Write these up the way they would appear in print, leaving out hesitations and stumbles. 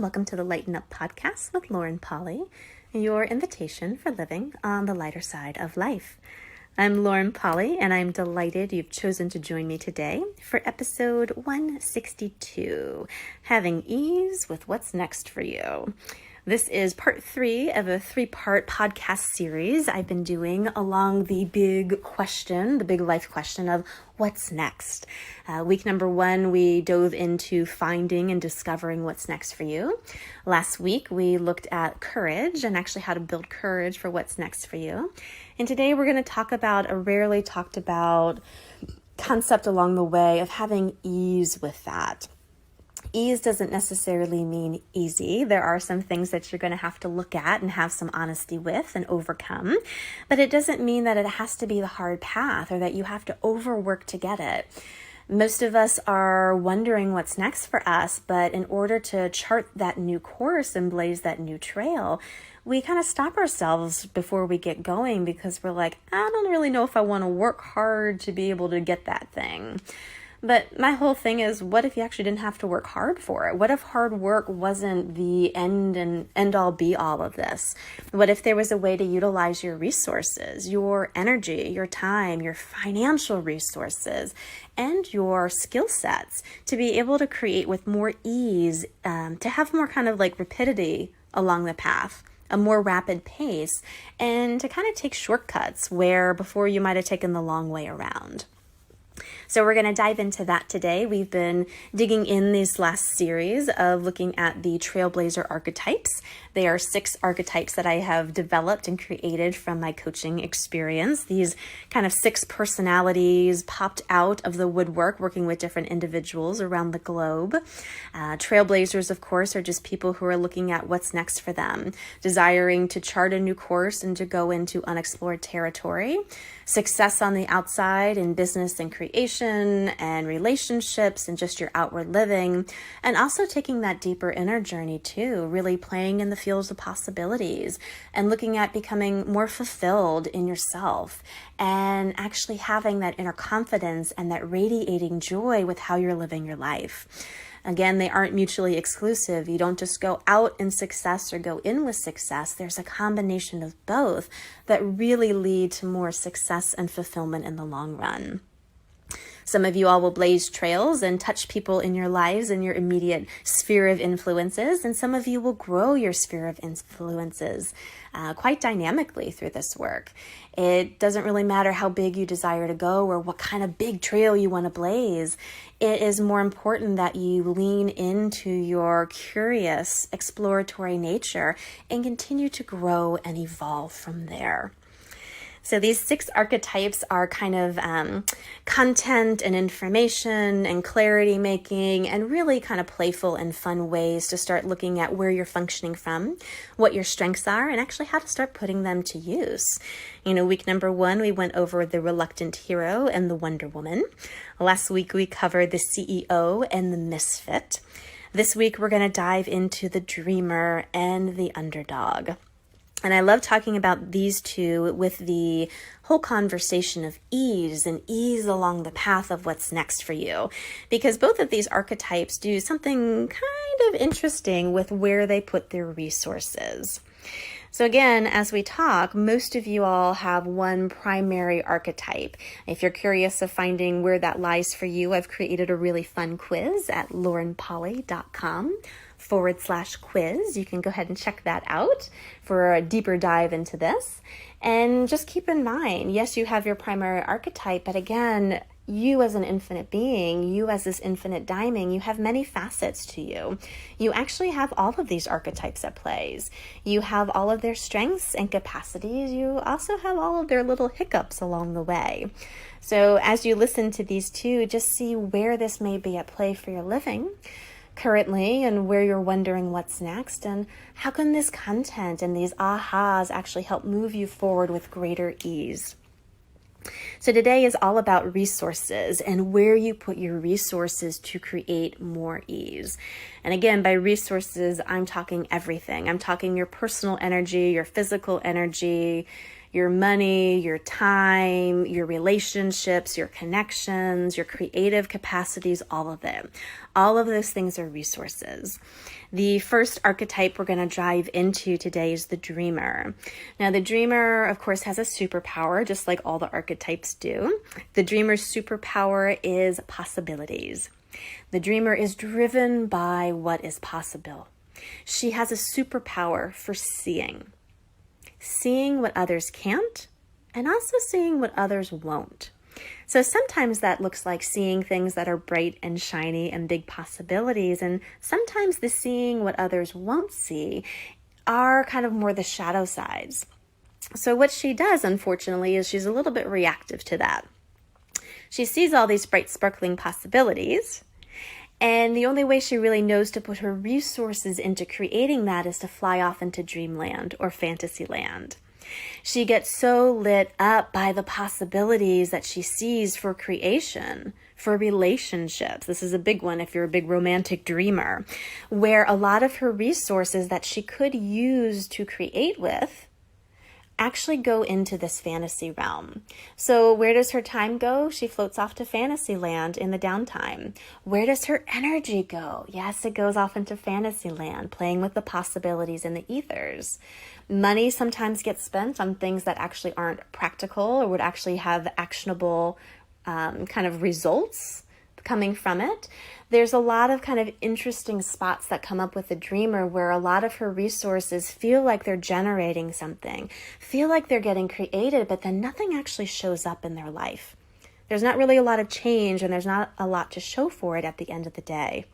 and welcome to the Lighten Up Podcast with Lauren Polly, your invitation for living on the lighter side of life. I'm Lauren Polly, and I'm delighted you've chosen to join me today for episode 162, Having Ease with What's Next for You. This is part 3 of a 3-part podcast series I've been doing along the big question, the big life question of what's next. Week number 1, we dove into finding and discovering what's next for you. Last week, we looked at courage and actually how to build courage for what's next for you. And today we're going to talk about a rarely talked about concept along the way of having ease with that. Ease doesn't necessarily mean easy. There are some things that you're going to have to look at and have some honesty with and overcome, but it doesn't mean that it has to be the hard path or that you have to overwork to get it. Most of us are wondering what's next for us, but in order to chart that new course and blaze that new trail, we kind of stop ourselves before we get going because we're like, I don't really know if I want to work hard to be able to get that thing. But my whole thing is, what if you actually didn't have to work hard for it? What if hard work wasn't the end all be all of this? What if there was a way to utilize your resources, your energy, your time, your financial resources, and your skill sets to be able to create with more ease, to have more kind of like rapidity along the path, a more rapid pace, and to kind of take shortcuts where before you might have taken the long way around. So we're going to dive into that today. We've been digging in this last series of looking at the Trailblazer archetypes. They are 6 archetypes that I have developed and created from my coaching experience. These kind of 6 personalities popped out of the woodwork working with different individuals around the globe. Trailblazers, of course, are just people who are looking at what's next for them, desiring to chart a new course and to go into unexplored territory. Success on the outside in business and creation and relationships and just your outward living, and also taking that deeper inner journey too, really playing in the fields of possibilities and looking at becoming more fulfilled in yourself and actually having that inner confidence and that radiating joy with how you're living your life. Again, they aren't mutually exclusive. You don't just go out in success or go in with success. There's a combination of both that really lead to more success and fulfillment in the long run. Some of you all will blaze trails and touch people in your lives in your immediate sphere of influences, and some of you will grow your sphere of influences quite dynamically through this work. It doesn't really matter how big you desire to go or what kind of big trail you want to blaze. It is more important that you lean into your curious, exploratory nature and continue to grow and evolve from there. So these 6 archetypes are kind of content and information and clarity making and really kind of playful and fun ways to start looking at where you're functioning from, what your strengths are, and actually how to start putting them to use. Week number 1, we went over the reluctant hero and the Wonder Woman. Last week, we covered the CEO and the misfit. This week, we're going to dive into the dreamer and the underdog. And I love talking about these two with the whole conversation of ease and ease along the path of what's next for you, because both of these archetypes do something kind of interesting with where they put their resources. So again, as we talk, most of you all have one primary archetype. If you're curious of finding where that lies for you, I've created a really fun quiz at laurenpolly.com/quiz. You can go ahead and check that out for a deeper dive into this. And just keep in mind, yes, you have your primary archetype, but again, you as an infinite being, you as this infinite diamond, you have many facets to you. You actually have all of these archetypes at plays. You have all of their strengths and capacities. You also have all of their little hiccups along the way. So as you listen to these two, just see where this may be at play for your living currently and where you're wondering what's next and how can this content and these ahas actually help move you forward with greater ease. So today is all about resources and where you put your resources to create more ease. And again, by resources, I'm talking everything. I'm talking your personal energy, your physical energy, your money, your time, your relationships, your connections, your creative capacities, all of it. All of those things are resources. The first archetype we're going to dive into today is the dreamer. Now, the dreamer, of course, has a superpower, just like all the archetypes do. The dreamer's superpower is possibilities. The dreamer is driven by what is possible. She has a superpower for seeing what others can't, and also seeing what others won't. So sometimes that looks like seeing things that are bright and shiny and big possibilities, and sometimes the seeing what others won't see are kind of more the shadow sides. So what she does, unfortunately, is she's a little bit reactive to that. She sees all these bright, sparkling possibilities, and the only way she really knows to put her resources into creating that is to fly off into dreamland or fantasy land. She gets so lit up by the possibilities that she sees for creation, for relationships. This is a big one if you're a big romantic dreamer, where a lot of her resources that she could use to create with actually go into this fantasy realm. So where does her time go? She floats off to fantasy land in the downtime. Where does her energy go? Yes, it goes off into fantasy land, playing with the possibilities in the ethers. Money sometimes gets spent on things that actually aren't practical or would actually have actionable kind of results coming from it. There's a lot of kind of interesting spots that come up with the dreamer where a lot of her resources feel like they're generating something, feel like they're getting created, but then nothing actually shows up in their life. There's not really a lot of change, and there's not a lot to show for it at the end of the day.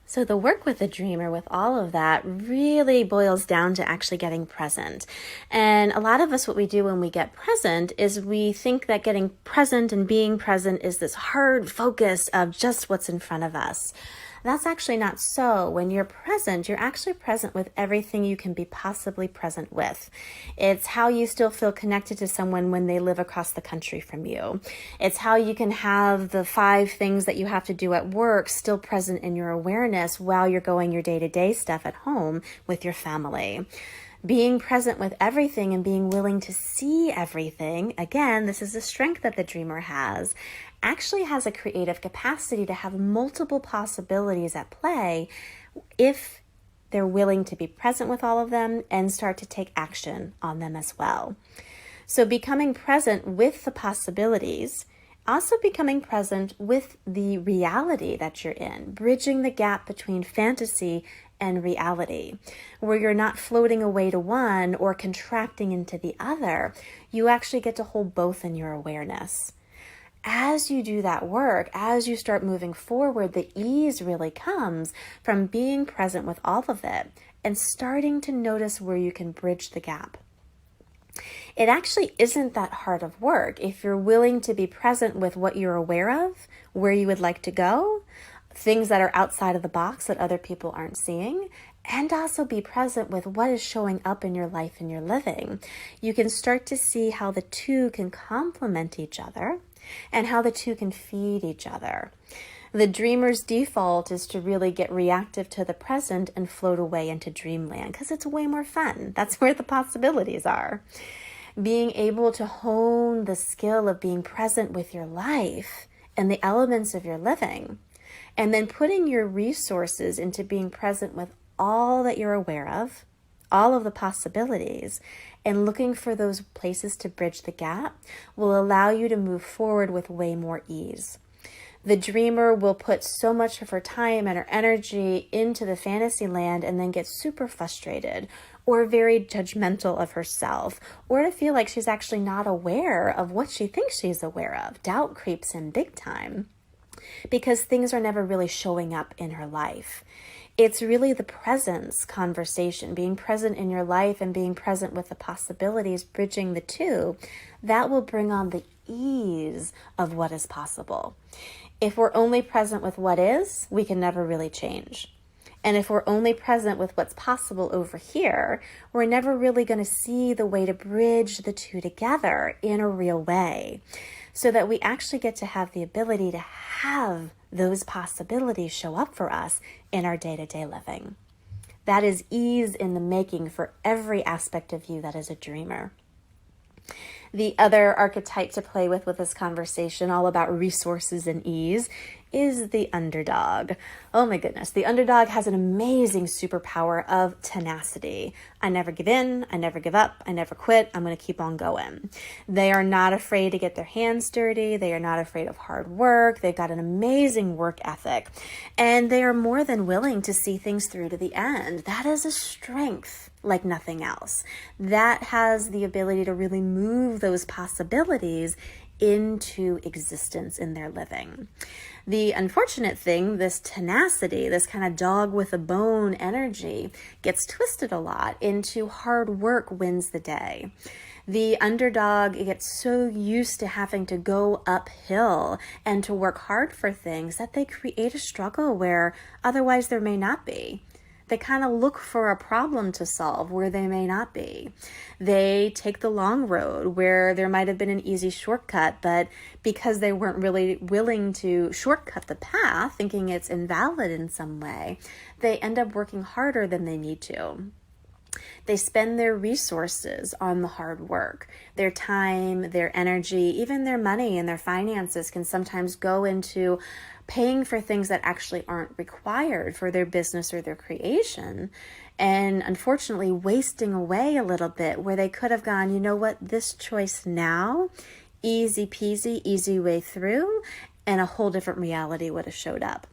So the work with the dreamer, with all of that, really boils down to actually getting present. And a lot of us, what we do when we get present is we think that getting present and being present is this hard focus of just what's in front of us. That's actually not so. When you're present, you're actually present with everything you can be possibly present with. It's how you still feel connected to someone when they live across the country from you. It's how you can have the 5 things that you have to do at work still present in your awareness while you're going your day-to-day stuff at home with your family. Being present with everything and being willing to see everything, again, this is a strength that the dreamer has, actually has a creative capacity to have multiple possibilities at play if they're willing to be present with all of them and start to take action on them as well. So becoming present with the possibilities, also becoming present with the reality that you're in, bridging the gap between fantasy and reality, where you're not floating away to one or contracting into the other. You actually get to hold both in your awareness. As you do that work, as you start moving forward, the ease really comes from being present with all of it and starting to notice where you can bridge the gap. It actually isn't that hard of work if you're willing to be present with what you're aware of, where you would like to go, things that are outside of the box that other people aren't seeing, and also be present with what is showing up in your life and your living. You can start to see how the two can complement each other and how the two can feed each other. The dreamer's default is to really get reactive to the present and float away into dreamland because it's way more fun. That's where the possibilities are. Being able to hone the skill of being present with your life and the elements of your living, and then putting your resources into being present with all that you're aware of, all of the possibilities, and looking for those places to bridge the gap will allow you to move forward with way more ease. The dreamer will put so much of her time and her energy into the fantasy land and then get super frustrated or very judgmental of herself, or to feel like she's actually not aware of what she thinks she's aware of. Doubt creeps in big time because things are never really showing up in her life. It's really the presence conversation, being present in your life and being present with the possibilities, bridging the two, that will bring on the ease of what is possible. If we're only present with what is, we can never really change. And if we're only present with what's possible over here, we're never really going to see the way to bridge the two together in a real way, so that we actually get to have the ability to have those possibilities show up for us in our day-to-day living. That is ease in the making for every aspect of you that is a dreamer. The other archetype to play with this conversation, all about resources and ease, is the underdog. Oh my goodness. The underdog has an amazing superpower of tenacity. I never give in. I never give up. I never quit. I'm going to keep on going. They are not afraid to get their hands dirty. They are not afraid of hard work. They've got an amazing work ethic, and they are more than willing to see things through to the end. That is a strength like nothing else. That has the ability to really move those possibilities into existence in their living. The unfortunate thing, this tenacity, this kind of dog with a bone energy, gets twisted a lot into hard work wins the day. The underdog gets so used to having to go uphill and to work hard for things that they create a struggle where otherwise there may not be. They kind of look for a problem to solve where they may not be. They take the long road where there might have been an easy shortcut, but because they weren't really willing to shortcut the path, thinking it's invalid in some way, they end up working harder than they need to. They spend their resources on the hard work. Their time, their energy, even their money and their finances can sometimes go into paying for things that actually aren't required for their business or their creation. And unfortunately, wasting away a little bit where they could have gone, you know what, this choice now, easy peasy, easy way through, and a whole different reality would have showed up.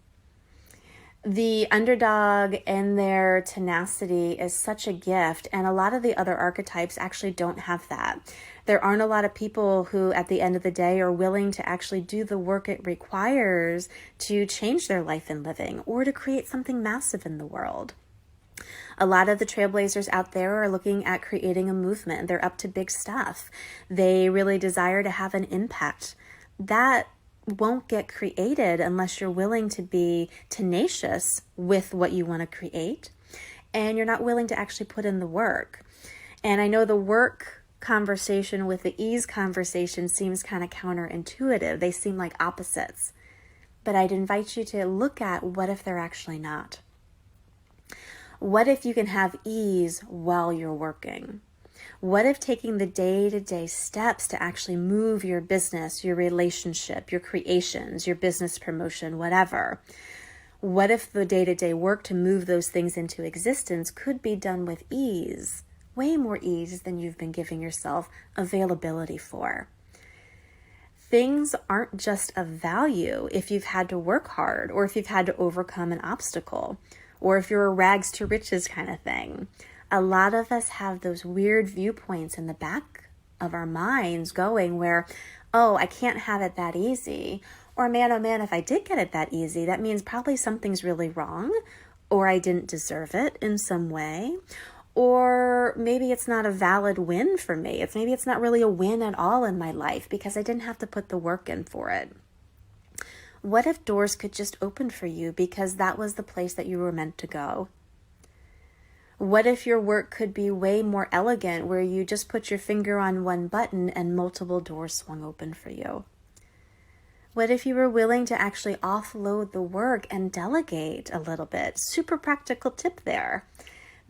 The underdog and their tenacity is such a gift, and a lot of the other archetypes actually don't have that. There aren't a lot of people who, at the end of the day, are willing to actually do the work it requires to change their life and living or to create something massive in the world. A lot of the trailblazers out there are looking at creating a movement. They're up to big stuff. They really desire to have an impact. That won't get created unless you're willing to be tenacious with what you want to create and you're not willing to actually put in the work. And I know the work conversation with the ease conversation seems kind of counterintuitive. They seem like opposites. But I'd invite you to look at what if they're actually not. What if you can have ease while you're working? What if taking the day-to-day steps to actually move your business, your relationship, your creations, your business promotion, whatever? What if the day-to-day work to move those things into existence could be done with ease, way more ease than you've been giving yourself availability for? Things aren't just of value if you've had to work hard or if you've had to overcome an obstacle or if you're a rags to riches kind of thing. A lot of us have those weird viewpoints in the back of our minds going where, oh, I can't have it that easy. Or man, oh man, if I did get it that easy, that means probably something's really wrong, or I didn't deserve it in some way. Or maybe it's not a valid win for me. Maybe it's not really a win at all in my life because I didn't have to put the work in for it. What if doors could just open for you because that was the place that you were meant to go? What if your work could be way more elegant where you just put your finger on one button and multiple doors swung open for you? What if you were willing to actually offload the work and delegate a little bit? Super practical tip there.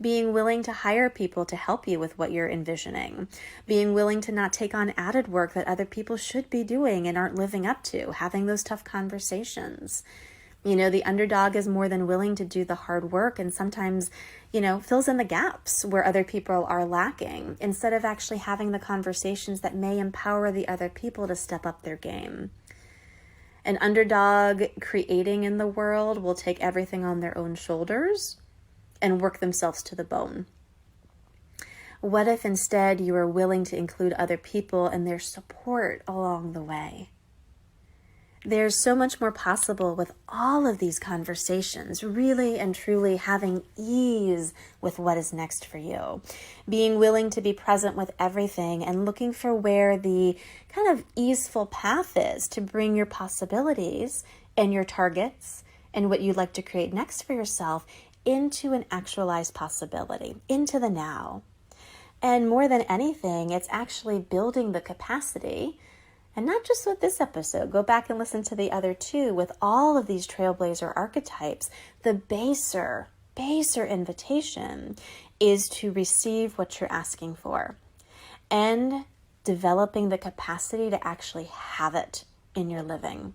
Being willing to hire people to help you with what you're envisioning. Being willing to not take on added work that other people should be doing and aren't living up to. Having those tough conversations. You know, the underdog is more than willing to do the hard work and sometimes, fills in the gaps where other people are lacking instead of actually having the conversations that may empower the other people to step up their game. An underdog creating in the world will take everything on their own shoulders and work themselves to the bone. What if instead you are willing to include other people and their support along the way? There's so much more possible with all of these conversations, really and truly having ease with what is next for you. Being willing to be present with everything and looking for where the kind of easeful path is to bring your possibilities and your targets and what you'd like to create next for yourself into an actualized possibility, into the now. And more than anything, it's actually building the capacity. And not just with this episode, go back and listen to the other two with all of these trailblazer archetypes. The baser invitation is to receive what you're asking for and developing the capacity to actually have it in your living.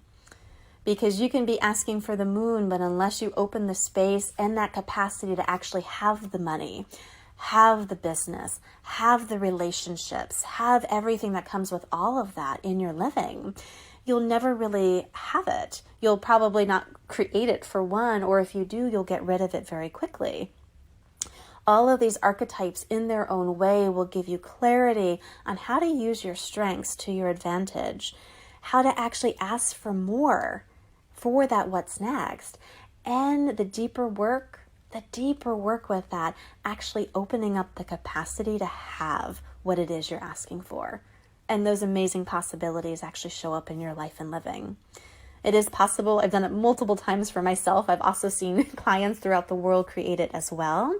Because you can be asking for the moon, but unless you open the space and that capacity to actually have the money, have the business, have the relationships, have everything that comes with all of that in your living, you'll never really have it. You'll probably not create it, for one, or if you do, you'll get rid of it very quickly. All of these archetypes in their own way will give you clarity on how to use your strengths to your advantage, how to actually ask for more for that what's next, and the deeper work with that, actually opening up the capacity to have what it is you're asking for. And those amazing possibilities actually show up in your life and living. It is possible. I've done it multiple times for myself. I've also seen clients throughout the world create it as well.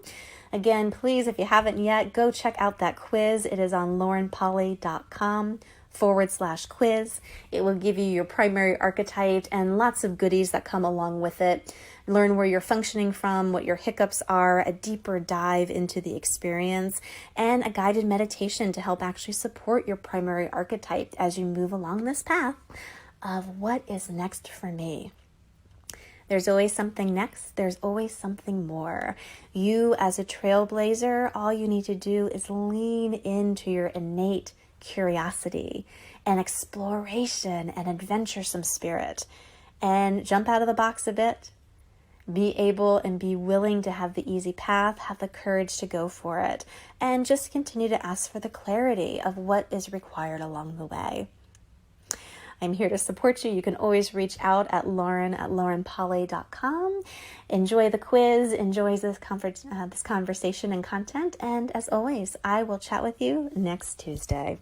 Again, please, if you haven't yet, go check out that quiz. It is on laurenpolly.com/quiz. It will give you your primary archetype and lots of goodies that come along with it. Learn where you're functioning from, what your hiccups are, a deeper dive into the experience, and a guided meditation to help actually support your primary archetype as you move along this path of what is next for me. There's always something next. There's always something more. You, as a trailblazer, all you need to do is lean into your innate curiosity and exploration and adventuresome spirit and jump out of the box a bit. Be able and be willing to have the easy path, have the courage to go for it, and just continue to ask for the clarity of what is required along the way. I'm here to support you. You can always reach out at laurenpolly.com. Enjoy the quiz, enjoy this conversation and content, and as always, I will chat with you next Tuesday.